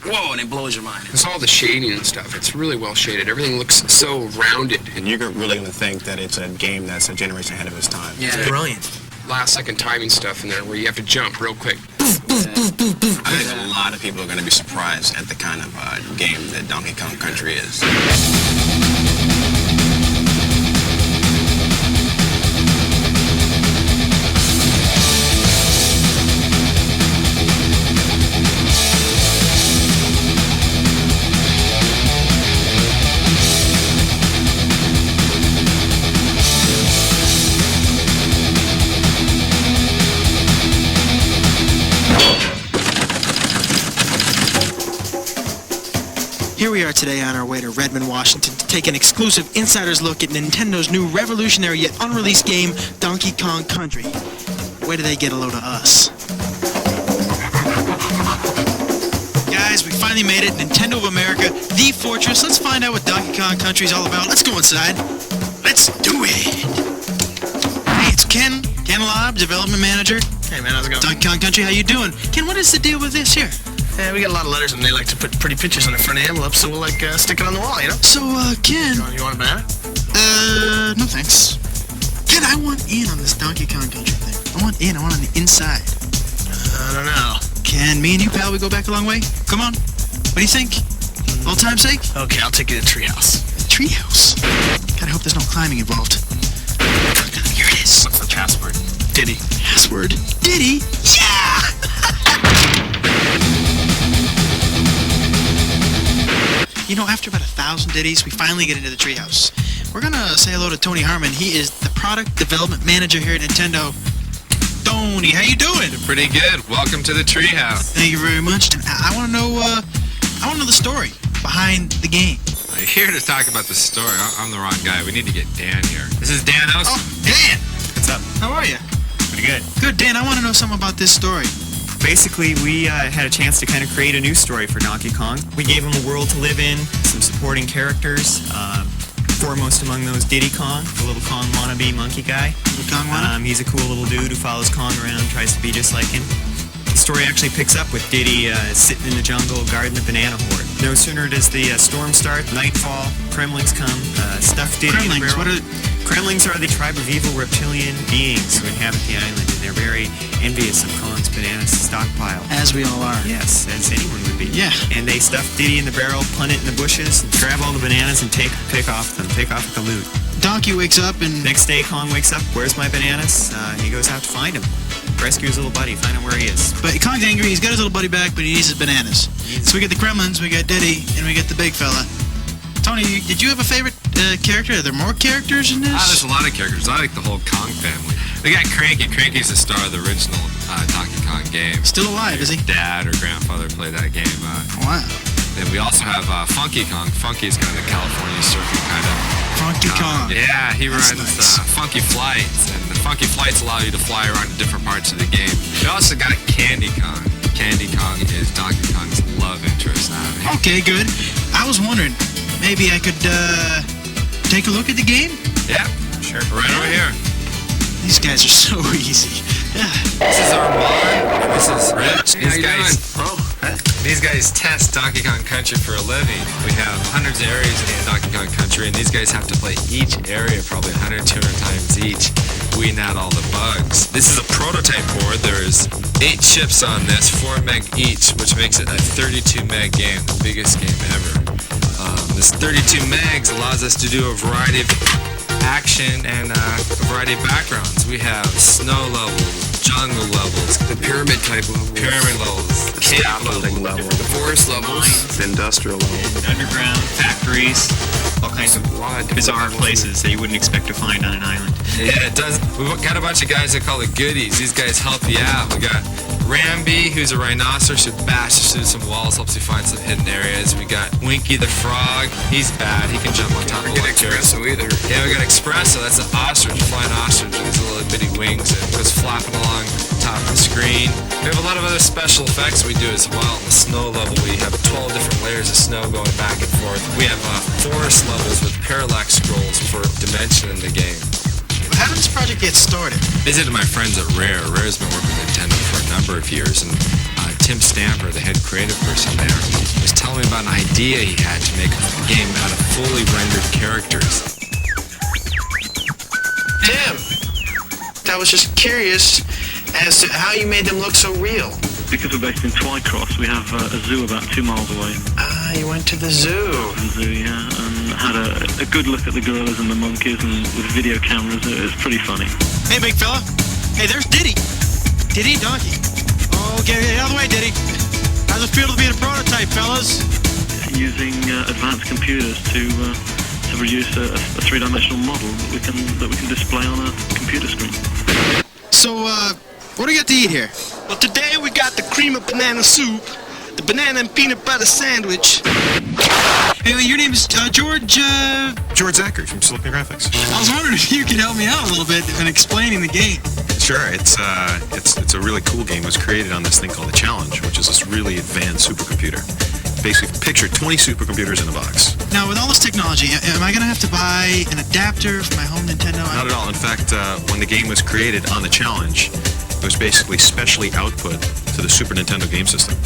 whoa, and it blows your mind. It's all the shading and stuff. It's really well shaded. Everything looks so rounded. And you're really going to think that it's a game that's a generation ahead of its time. Yeah, brilliant. Last second timing stuff in there where you have to jump real quick. I think a lot of people are going to be surprised at the kind of game that Donkey Kong Country is. Here we are today on our way to Redmond, Washington to take an exclusive insider's look at Nintendo's new revolutionary yet unreleased game, Donkey Kong Country. Where do they get a load of us? Guys, we finally made it. Nintendo of America, the fortress. Let's find out what Donkey Kong Country is all about. Let's go inside. Let's do it. Hey, it's Ken Lobb, development manager. Hey, man, how's it going? Donkey Kong Country, how you doing? Ken, what is the deal with this here? Yeah, we get a lot of letters, and they like to put pretty pictures on the front of the envelope, so we'll, stick it on the wall, you know? So, Ken... You want a banana? No thanks. Ken, I want in on this Donkey Kong Country thing. I want on the inside. I don't know. Ken, me and you, pal, we go back a long way? Come on. What do you think? Old time's sake? Okay, I'll take you to Treehouse. Treehouse? God, I hope there's no climbing involved. Here it is. What's the password? Diddy. Password? Diddy? Yeah! You know, after about 1,000 ditties, we finally get into the treehouse. We're gonna say hello to Tony Harmon. He is the product development manager here at Nintendo. Tony, how you doing? Pretty good. Welcome to the treehouse. Thank you very much. And I want to know the story behind the game. I'm here to talk about the story. I'm the wrong guy. We need to get Dan here. This is Dan House. Oh, Dan! What's up? How are you? Pretty good. Good, Dan. I want to know something about this story. Basically, we had a chance to kind of create a new story for Donkey Kong. We gave him a world to live in, some supporting characters, foremost among those Diddy Kong, the little Kong wannabe monkey guy. Little Kong wannabe? He's a cool little dude who follows Kong around, tries to be just like him. The story actually picks up with Diddy sitting in the jungle guarding the banana horde. No sooner does the storm start, nightfall, Kremlings come, stuff Diddy in the barrel. What are... Kremlings are the tribe of evil reptilian beings who inhabit the island, and they're very envious of Kong's banana stockpile. As we all are. Yes, as anyone would be. Yeah. And they stuff Diddy in the barrel, punt it in the bushes, and grab all the bananas and pick off the loot. Donkey wakes up and... Next day, Kong wakes up, where's my bananas? He goes out to find him. Rescue his little buddy, find out where he is. But Kong's angry, he's got his little buddy back, but he needs his bananas. So we get the Kremlins, we got Diddy, and we get the big fella. Tony, did you have a favorite character? Are there more characters in this? There's a lot of characters. I like the whole Kong family. We got Cranky. Cranky's the star of the original Donkey Kong game. Still alive, is he? Dad or grandfather played that game. Wow. Then we also have Funky Kong. Funky is kind of the California surfing kind of. Funky Kong. Yeah, he That's runs nice. Funky Flights, and the Funky Flights allow you to fly around to different parts of the game. We also got Candy Kong. Candy Kong is Donkey Kong's love interest. Okay, good. I was wondering, maybe I could take a look at the game? Yeah, sure. Right over here. These guys are so easy. This is Armand. This is Rich. Hey, how you These guys test Donkey Kong Country for a living. We have hundreds of areas in Donkey Kong Country, and these guys have to play each area probably 100, 200 times each, weeding out all the bugs. This is a prototype board. There's 8 chips on this, 4 meg each, which makes it a 32 meg game, the biggest game ever. This 32 megs allows us to do a variety of action and a variety of backgrounds. We have snow levels, jungle levels, The pyramid type levels. pyramid levels, cave Scaffolding levels, level, The forest levels. the industrial level. Underground, factories, all kinds of bizarre places that you wouldn't expect to find on an island. Yeah, it does. We've got a bunch of guys that call it goodies. These guys help you out. We got Ramby, who's a rhinoceros who bashes through some walls, helps you find some hidden areas. We got Winky the frog. He's bad. He can jump on top of Forget lectures. Espresso either. Yeah, we got Espresso. That's an ostrich, flying ostrich with his little bitty wings and goes flapping along top of the screen. We have a lot of other special effects we do as well. On the snow level, we have 12 different layers of snow going back and forth. We have forest levels with parallax scrolls for dimension in the game. How did this project get started? Visited my friends at Rare. Rare's been working with Nintendo for a number of years, and Tim Stamper, the head creative person there, was telling me about an idea he had to make a game out of fully rendered characters. Tim, I was just curious as to how you made them look so real. Because we're based in Twycross, we have a zoo about 2 miles away. Ah, you went to the zoo. The zoo, yeah, and had a good look at the gorillas and the monkeys, and with video cameras, it was pretty funny. Hey, big fella. Hey, there's Diddy. Diddy Donkey. Oh, get out of the way, Diddy. How's it feel to be a prototype, fellas? Using advanced computers to produce a three-dimensional model that we can display on a computer screen. So, what do you got to eat here? Well, today we got the cream of banana soup, the banana and peanut butter sandwich. Hey, your name is George, George Zachary from Silicon Graphics. I was wondering if you could help me out a little bit in explaining the game. Sure, it's a really cool game. It was created on this thing called the Challenge, which is this really advanced supercomputer. Basically, picture 20 supercomputers in a box. Now, with all this technology, am I going to have to buy an adapter for my home Nintendo? Not at all. In fact, when the game was created on the Challenge, it was basically specially output to the Super Nintendo game system.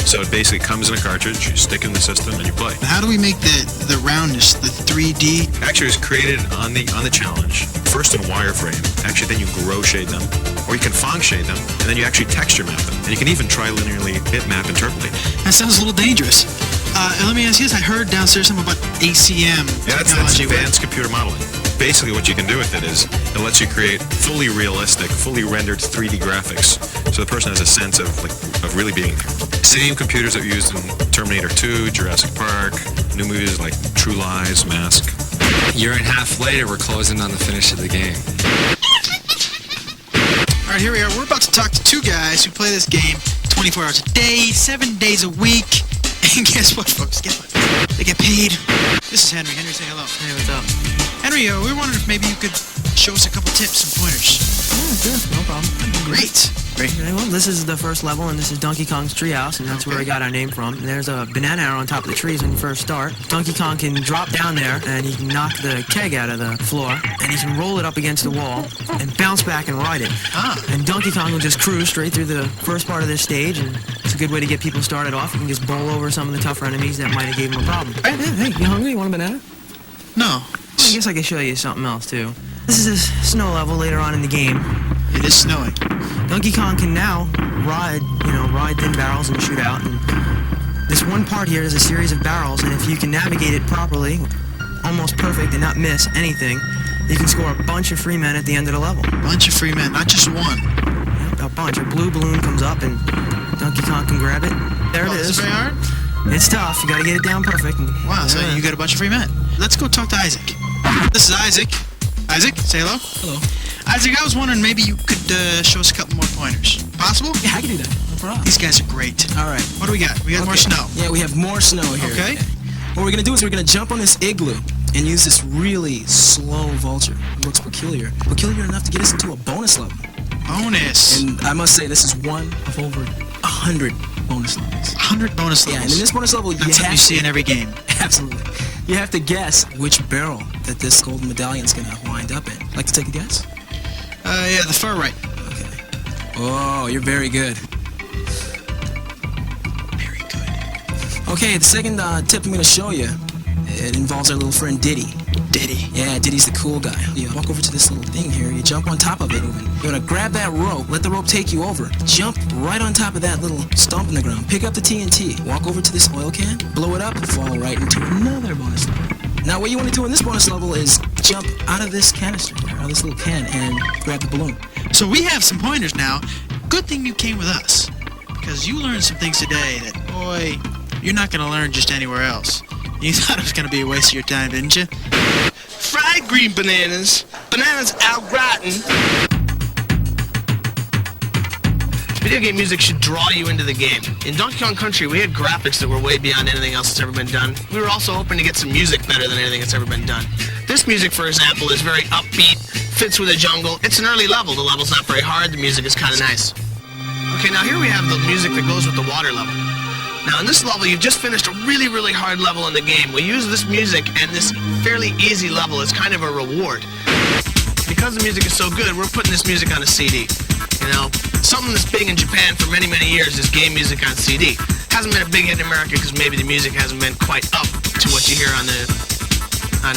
So it basically comes in a cartridge, you stick it in the system, and you play. How do we make the roundness, the 3D? Actually, it was created on the Challenge, first in wireframe. Actually, then you grow shade them, or you can Phong shade them, and then you actually texture map them. And you can even trilinearly bitmap interpolate. That sounds a little dangerous. Let me ask you this. I heard downstairs something about ACM Yeah, that's technology. advanced computer modeling. Basically, what you can do with it is it lets you create fully realistic, fully rendered 3D graphics, so the person has a sense of really being there. Same computers that we used in Terminator 2, Jurassic Park, new movies like True Lies, Mask. A year and a half later, we're closing on the finish of the game. All right, here we are. We're about to talk to two guys who play this game 24 hours a day, 7 days a week. And guess what, folks? Guess what? They get paid. This is Henry. Henry, say hello. Hey, what's up? Henry, we were wondering if maybe you could show us a couple tips and pointers. Yeah, sure, no problem. Great. Okay, well, this is the first level, and this is Donkey Kong's treehouse, and that's where we got our name from. And there's a banana arrow on top of the trees when you first start. Donkey Kong can drop down there, and he can knock the keg out of the floor, and he can roll it up against the wall, and bounce back and ride it. And Donkey Kong will just cruise straight through the first part of this stage, and it's a good way to get people started off. You can just bowl over some of the tougher enemies that might have gave him a problem. Hey, you hungry? You want a banana? No. I guess I could show you something else, too. This is a snow level later on in the game. It is snowing. Donkey Kong can now ride thin barrels and shoot out. And this one part here is a series of barrels, and if you can navigate it properly, almost perfect, and not miss anything, you can score a bunch of free men at the end of the level. Bunch of free men, not just one. Yep, a bunch. A blue balloon comes up, and Donkey Kong can grab it. There it Is is. it very hard? It's tough. You got to get it down perfect. And Wow, so you got a bunch of free men. Let's go talk to Isaac. This is Isaac. Isaac, say hello. Hello. Isaac, I was wondering maybe you could show us a couple more pointers. Possible? Yeah, I can do that. No problem. These guys are great. All right. What do we got? We got more snow. Yeah, we have more snow here. Okay. What we're gonna do is we're gonna jump on this igloo and use this really slow vulture. It looks peculiar. Peculiar enough to get us into a bonus level. Bonus. And I must say, this is one of over 100 bonus levels. 100 bonus levels. Yeah, and in this bonus level, That's something you see in every game. Absolutely. You have to guess which barrel that this golden medallion's gonna wind up in. Like to take a guess? Yeah, the far right. Okay. Oh, you're very good. Very good. Okay, the second tip I'm gonna show you, it involves our little friend Diddy. Diddy. Yeah, Diddy's the cool guy. You walk over to this little thing here, you jump on top of it, and you're gonna grab that rope, let the rope take you over, jump right on top of that little stump in the ground, pick up the TNT, walk over to this oil can, blow it up, and fall right into another bonus level. Now, what you want to do in this bonus level is jump out of this canister, out of this little can, and grab the balloon. So we have some pointers now. Good thing you came with us, because you learned some things today that, boy, you're not going to learn just anywhere else. You thought it was going to be a waste of your time, didn't you? Fried green bananas, bananas au gratin. Video game music should draw you into the game. In Donkey Kong Country, we had graphics that were way beyond anything else that's ever been done. We were also hoping to get some music better than anything that's ever been done. This music, for example, is very upbeat, fits with the jungle. It's an early level. The level's not very hard. The music is kind of nice. Okay, now here we have the music that goes with the water level. Now in this level, you've just finished a really, really hard level in the game. We use this music and this fairly easy level as kind of a reward. Because the music is so good, we're putting this music on a CD. You know, something that's big in Japan for many, many years is game music on CD. Hasn't been a big hit in America because maybe the music hasn't been quite up to what you hear on the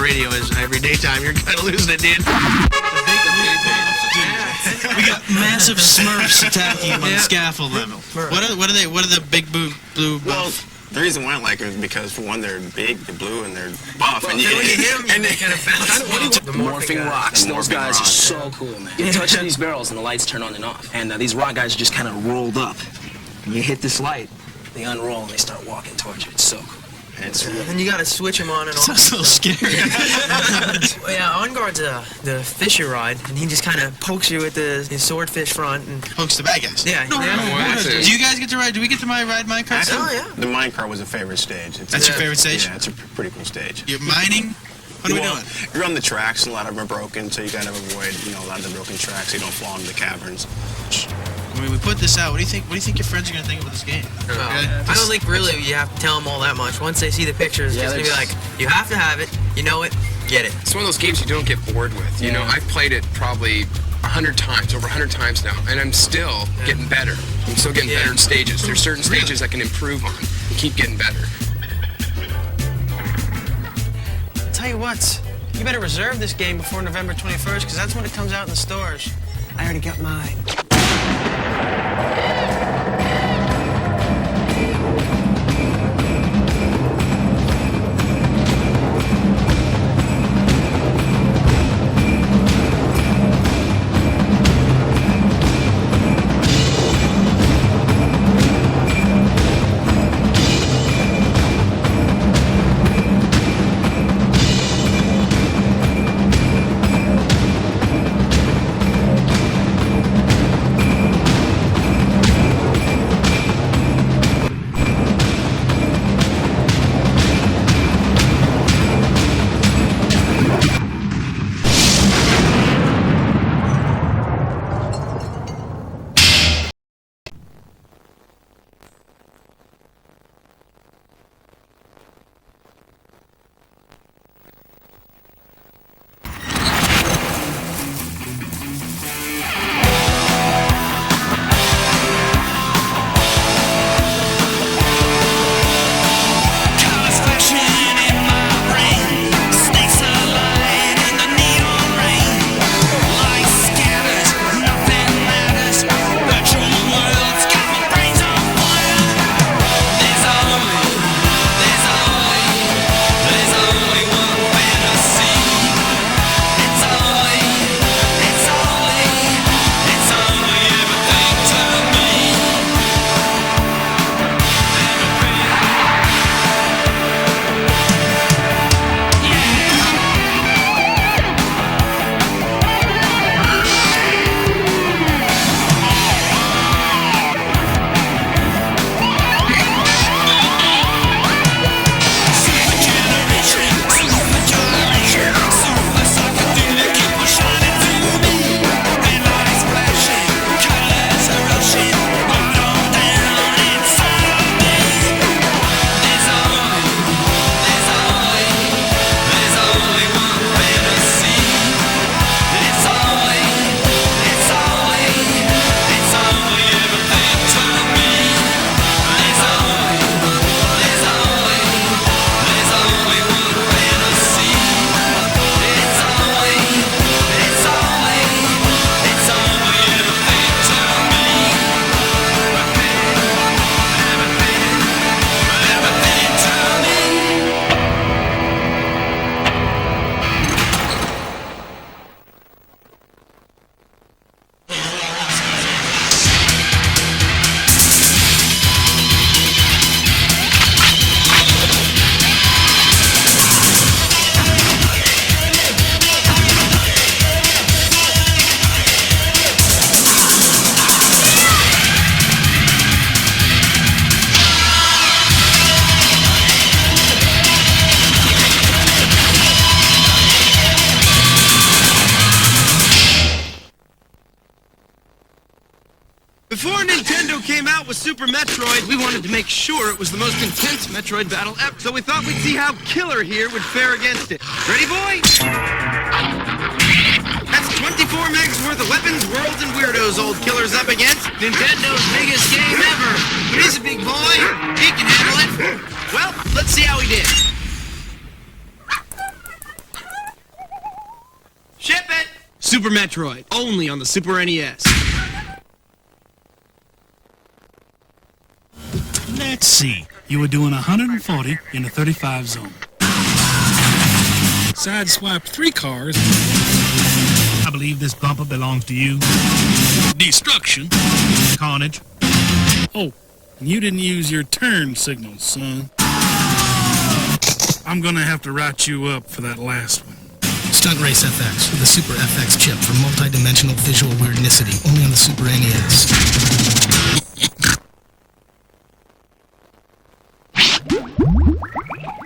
radio is every daytime. You're kind of losing it, dude. We got massive Smurfs attacking him on the scaffold level. What are they? What are the big blue Well, the reason why I like them is because, for one, they're big, they're blue, and they're buff. And when you hit them, they kind of bounce. The morphing rocks. Those guys are so cool, man. You touch these barrels and the lights turn on and off. And these rock guys are just kind of rolled up. And you hit this light, they unroll and they start walking towards you. It's so cool. And you gotta switch them on and off. That's so scary. Yeah, On Guard's the fisher ride, and he just kind of pokes you with his swordfish front and Pokes the bad guys. yeah. Do you guys get to ride? Do we get to ride minecart? Oh yeah. The minecart was a favorite stage. That's your favorite stage? Yeah, it's a pretty cool stage. You're mining? What are we doing? You're on the tracks, and a lot of them are broken, so you gotta avoid, a lot of the broken tracks so you don't fall into the caverns. When we put this out, what do you think your friends are gonna think about this game? I don't think really you have to tell them all that much. Once they see the pictures, it's gonna be like, you have to have it, you know it, get it. It's one of those games you don't get bored with. You know, I've played it probably 100 times, over 100 times now, and I'm still getting better. I'm still getting better in stages. There's certain stages I can improve on and keep getting better. Tell you what, you better reserve this game before November 21st, because that's when it comes out in the stores. I already got mine. Before Nintendo came out with Super Metroid, we wanted to make sure it was the most intense Metroid battle ever, so we thought we'd see how Killer here would fare against it. Ready, boy? That's 24 4 megs worth of weapons, worlds, and weirdos old killer's up against Nintendo's biggest game ever. But he's a big boy. He can handle it. Well, let's see how he did. Ship it! Super Metroid, only on the Super NES. Let's see. You were doing 140 in a 35 zone. Sideswiped 3 cars. I believe this bumper belongs to you. Destruction. Carnage. Oh, and you didn't use your turn signal, son. I'm gonna have to write you up for that last one. Stunt Race FX with a Super FX chip for multi-dimensional visual weirdnicity, only on the Super NES.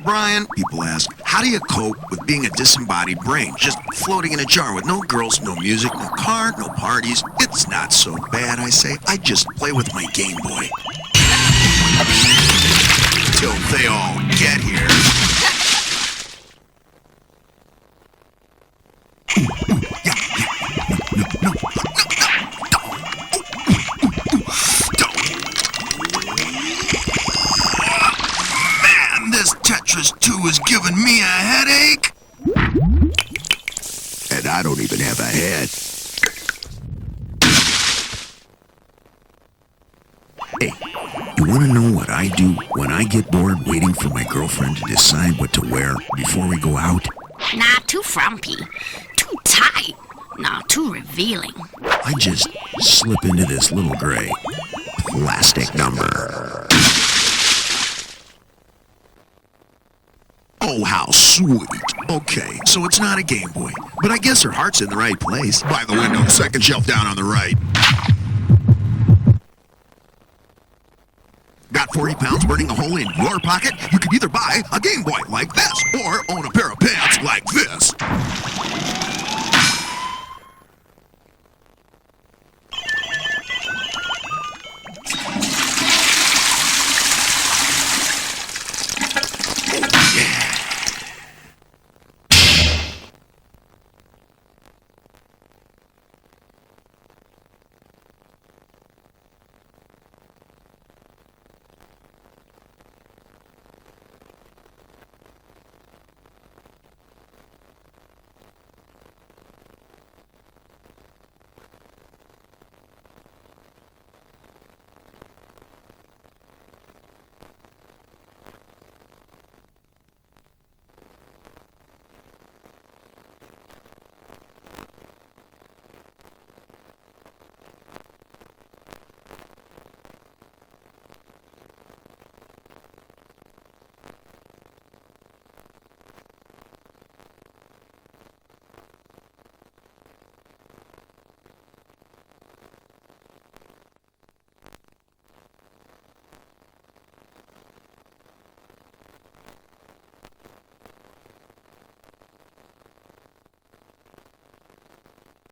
Brian, people ask, how do you cope with being a disembodied brain, just floating in a jar with no girls, no music, no car, no parties? It's not so bad, I say. I just play with my Game Boy. Till they all get here. Man, this Tetris 2 is giving me a headache. And I don't even have a head. Hey, you want to know what I do when I get bored waiting for my girlfriend to decide what to wear before we go out? Not too frumpy, too tight, not too revealing. I just slip into this little gray plastic number. Oh, how sweet. Okay, so it's not a Game Boy, but I guess her heart's in the right place. By the window, second shelf down on the right. Got 40 pounds burning a hole in your pocket? You could either buy a Game Boy like this, or own a pair of pants like this.